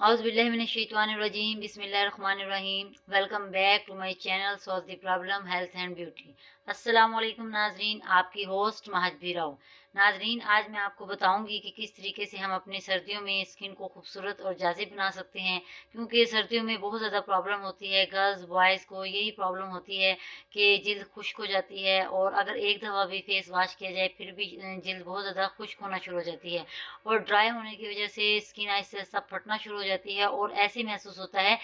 औज़ुबिल्लाहिमिनश्शैतानिर्रजीम बिस्मिल्लाहिर्रहमानिर्रहीम। Welcome back to my channel solve the problem health and beauty. अस्सलाम वालेकुम नाजरीन, आपकी होस्ट महजबी राव। नाजरीन, आज मैं आपको बताऊंगी कि किस तरीके से हम अपनी सर्दियों में स्किन को खूबसूरत और जाज़िब बना सकते हैं, क्योंकि सर्दियों में बहुत ज़्यादा प्रॉब्लम होती है। गर्ल्स बॉयज़ को यही प्रॉब्लम होती है कि जिल्द खुश्क हो जाती है, और अगर एक दफ़ा भी फेस वॉश किया जाए फिर भी जिल्द बहुत ज़्यादा खुश्क होना शुरू हो जाती है, और ड्राई होने की वजह से स्किन आहिस्ता आहिस्ता फटना शुरू हो जाती है, और ऐसे महसूस होता है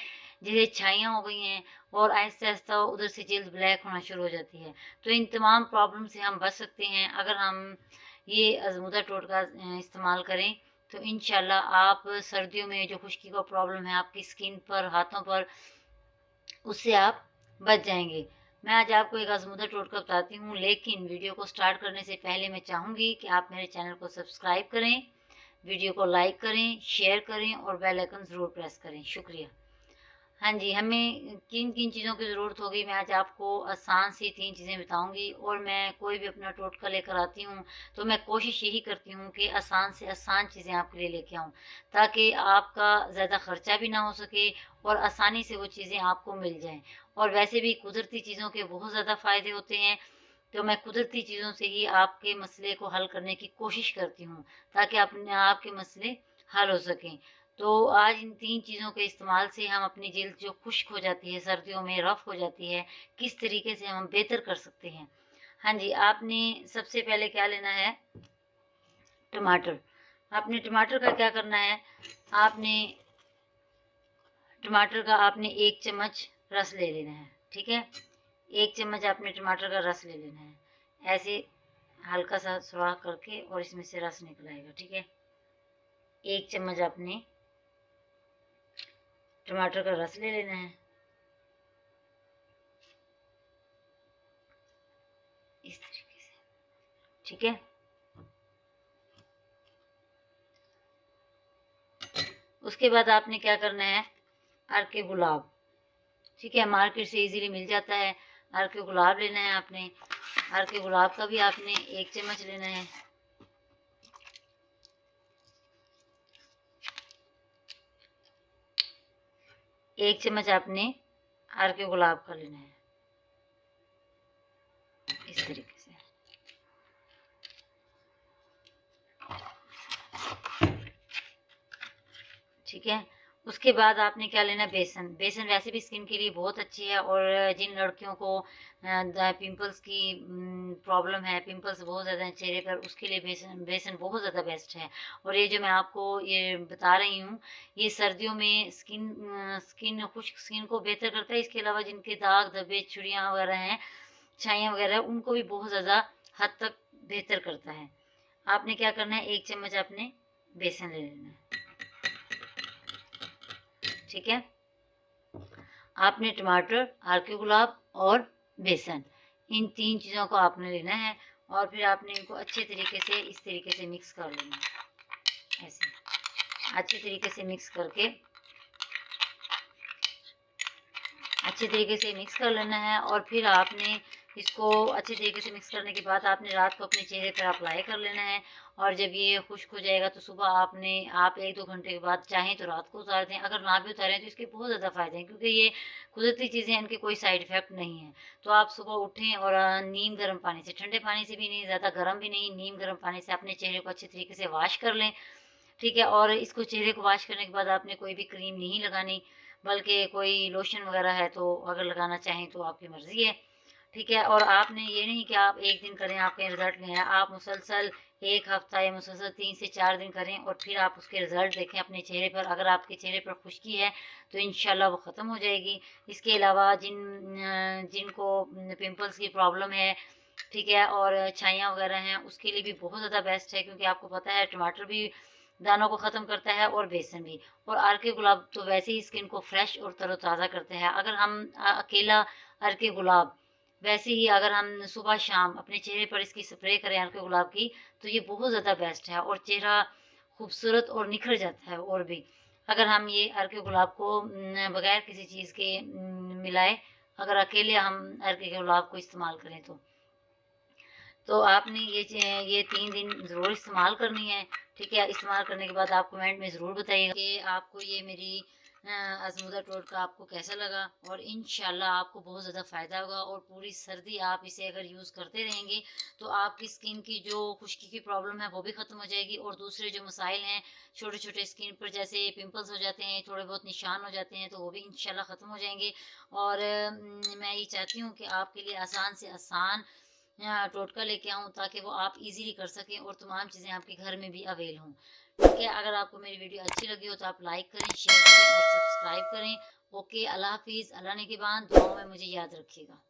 जैसे छाइयाँ हो गई हैं, और आहिस्ता आहिस्ता उधर से जिल्द ब्लैक होना शुरू हो जाती है। तो इन तमाम प्रॉब्लम से हम बच सकते हैं अगर हम ये अज़मुदा टोटका इस्तेमाल करें। तो इंशाल्लाह आप सर्दियों में जो खुश्की का प्रॉब्लम है आपकी स्किन पर, हाथों पर, उससे आप बच जाएंगे। मैं आज आपको एक अज़मुदा टोटका बताती हूँ, लेकिन वीडियो को स्टार्ट करने से पहले मैं चाहूँगी कि आप मेरे चैनल को सब्सक्राइब करें, वीडियो को लाइक करें, शेयर करें और बेल आइकन ज़रूर प्रेस करें। शुक्रिया। हाँ जी, हमें किन किन चीज़ों की ज़रूरत होगी, मैं आज आपको आसान सी 3 चीज़ें बताऊंगी। और मैं कोई भी अपना टोटका लेकर आती हूँ तो मैं कोशिश यही करती हूँ कि आसान से आसान चीज़ें आपके लिए लेके आऊँ, ताकि आपका ज़्यादा खर्चा भी ना हो सके और आसानी से वो चीज़ें आपको मिल जाएं। और वैसे भी कुदरती चीज़ों के बहुत ज़्यादा फ़ायदे होते हैं, तो मैं कुदरती चीज़ों से ही आपके मसले को हल करने की कोशिश करती हूँ, ताकि अपने आपके मसले हल हो सकें। तो आज इन 3 चीज़ों के इस्तेमाल से हम अपनी जिल्द जो खुश्क हो जाती है, सर्दियों में रफ़ हो जाती है, किस तरीके से हम बेहतर कर सकते हैं। हाँ जी, आपने सबसे पहले क्या लेना है, टमाटर। आपने टमाटर का क्या करना है, आपने टमाटर का आपने 1 चम्मच रस ले लेना है, ठीक है। 1 चम्मच आपने टमाटर का रस ले लेना है, ऐसे हल्का सा सुराख करके, और इसमें से रस निकल आएगा, ठीक है। 1 चम्मच आपने टमाटर का रस ले लेना है, इस तरीके से, ठीक है। उसके बाद आपने क्या करना है, अर्के गुलाब, ठीक है, मार्केट से इजीली मिल जाता है। अर्के गुलाब लेना है आपने। अर्के गुलाब का भी आपने 1 चम्मच लेना है। एक चम्मच आपने अर्के गुलाब का लेना है, इस तरीके से, ठीक है। उसके बाद आपने क्या लेना है, बेसन। बेसन वैसे भी स्किन के लिए बहुत अच्छी है, और जिन लड़कियों को पिंपल्स की प्रॉब्लम है, पिंपल्स बहुत ज़्यादा है चेहरे पर, उसके लिए बेसन बेसन बहुत ज़्यादा बेस्ट है। और ये जो मैं आपको ये बता रही हूँ, ये सर्दियों में स्किन खुश्क स्किन को बेहतर करता है। इसके अलावा जिनके दाग धब्बे, छुड़ियाँ वगैरह हैं, छाइयाँ वगैरह, उनको भी बहुत ज़्यादा हद तक बेहतर करता है। आपने क्या करना है, 1 चम्मच आपने बेसन ले लेना है, ठीक है। आपने टमाटर, अर्के गुलाब और बेसन, इन 3 चीज़ों को आपने लेना है, और फिर आपने इनको अच्छे तरीके से इस तरीके से मिक्स कर लेना है, ऐसे अच्छे तरीके से मिक्स करके, अच्छे तरीके से मिक्स कर लेना है। और फिर आपने इसको अच्छे तरीके से मिक्स करने के बाद आपने रात को अपने चेहरे पर अप्लाई कर लेना है, और जब ये खुश्क हो जाएगा तो सुबह आप 1-2 घंटे के बाद चाहें तो रात को उतार दें। अगर ना भी उतारें तो इसके बहुत ज़्यादा फ़ायदे हैं, क्योंकि ये कुदरती चीज़ें हैं, इनके कोई साइड इफ़ेक्ट नहीं है। तो आप सुबह उठें और नीम गर्म पानी से, ठंडे पानी से भी नहीं, ज़्यादा गर्म भी नहीं, नीम गर्म पानी से अपने चेहरे को अच्छे तरीके से वॉश कर लें, ठीक है। और इसको चेहरे को वॉश करने के बाद आपने कोई भी क्रीम नहीं लगानी, बल्कि कोई लोशन वगैरह है तो अगर लगाना चाहें तो आपकी मर्ज़ी है, ठीक है। और आपने ये नहीं कि आप एक दिन करें आपके रिज़ल्ट नहीं आया, आप मुसलसल 1 हफ़्ता या मुसलसल 3 से 4 दिन करें, और फिर आप उसके रिज़ल्ट देखें अपने चेहरे पर। अगर आपके चेहरे पर खुश्की है तो इंशाल्लाह वो ख़त्म हो जाएगी। इसके अलावा जिनको पिंपल्स की प्रॉब्लम है, ठीक है, और छाइयाँ वगैरह हैं, उसके लिए भी बहुत ज़्यादा बेस्ट है, क्योंकि आपको पता है टमाटर भी दानों को ख़त्म करता है, और बेसन भी। और अर्के गुलाब तो वैसे ही स्किन को फ्रेश और तरोताज़ा करते हैं। अगर हम अकेला अर्के गुलाब, वैसे ही अगर हम सुबह शाम अपने चेहरे पर इसकी स्प्रे करें अर्के गुलाब की, तो ये बहुत ज़्यादा बेस्ट है, और चेहरा खूबसूरत और निखर जाता है। और भी अगर हम ये अर्के गुलाब को बगैर किसी चीज़ के मिलाए, अगर अकेले हम अर्के गुलाब को इस्तेमाल करें तो आपने ये 3 दिन ज़रूर इस्तेमाल करनी है, ठीक है, इस्तेमाल करने के बाद आप कमेंट में ज़रूर बताइएगा कि आपको ये मेरी आज़मूदा टोटका आपको कैसा लगा, और इंशाल्लाह आपको बहुत ज़्यादा फ़ायदा होगा। और पूरी सर्दी आप इसे अगर यूज़ करते रहेंगे तो आपकी स्किन की जो खुश्की की प्रॉब्लम है वो भी ख़त्म हो जाएगी, और दूसरे जो मसाइल हैं छोटे छोटे स्किन पर, जैसे पिंपल्स हो जाते हैं, थोड़े बहुत निशान हो जाते हैं, तो वो भी इंशाल्लाह ख़त्म हो जाएंगे। और मैं ये चाहती हूँ कि आपके लिए आसान से आसान टोटका लेके आऊँ, ताकि वो आप इजीली कर सकें और तमाम चीज़ें आपके घर में भी अवेल हों। ठीक है, अगर आपको मेरी वीडियो अच्छी लगी हो तो आप लाइक करें, शेयर करें और सब्सक्राइब करें। ओके, अल्लाह हाफिज़। अल्लाह ने के बाद दुआओं में मुझे याद रखिएगा।